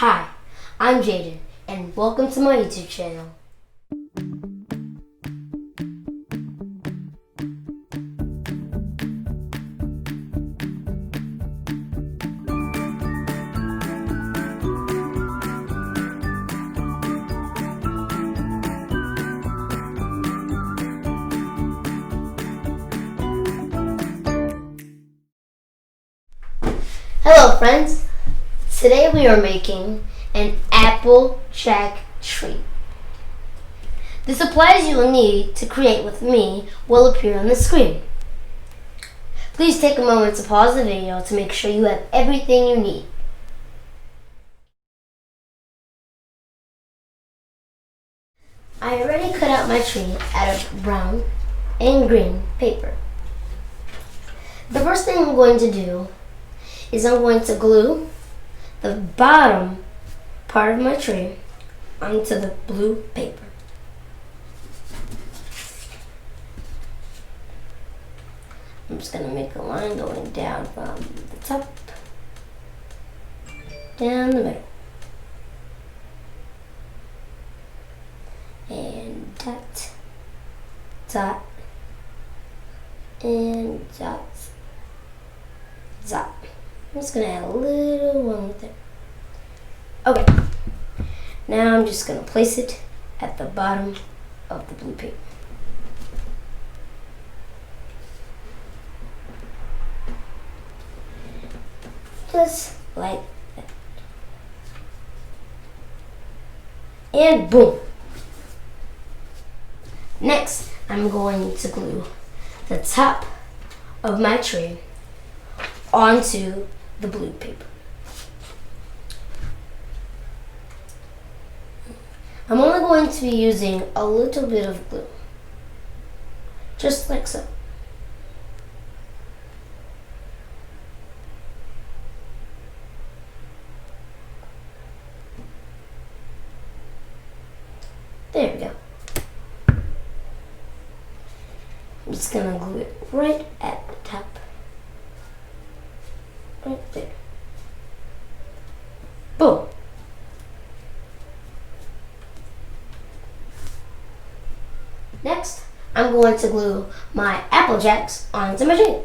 Hi, I'm Jaden, and welcome to my YouTube channel. Hello friends! Today we are making an Applejack tree. The supplies you will need to create with me will appear on the screen. Please take a moment to pause the video to make sure you have everything you need. I already cut out my tree out of brown and green paper. The first thing I'm going to do is I'm going to glue the bottom part of my tree onto the blue paper. I'm just going to make a line going down from the top, down the middle, and dot, dot, and dot, dot. I'm just going to add a little one there. Okay, now I'm just going to place it at the bottom of the blue paper. Just like that. And boom. Next, I'm going to glue the top of my tree onto the blue paper. I'm only going to be using a little bit of glue, just like so. There we go. I'm just gonna glue it right at the top. Right there. Boom. Next, I'm going to glue my Apple Jacks onto my tree.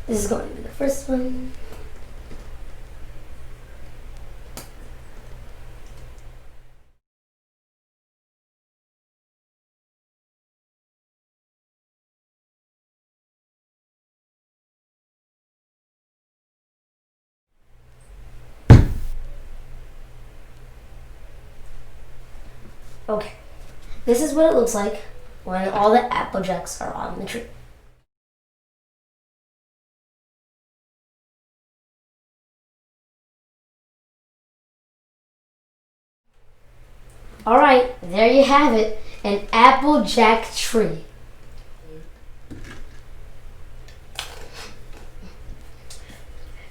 This is going to be the first one. Okay, this is what it looks like when all the Apple Jacks are on the tree. Alright, there you have it, an Applejack tree.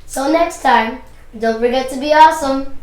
So next time, don't forget to be awesome.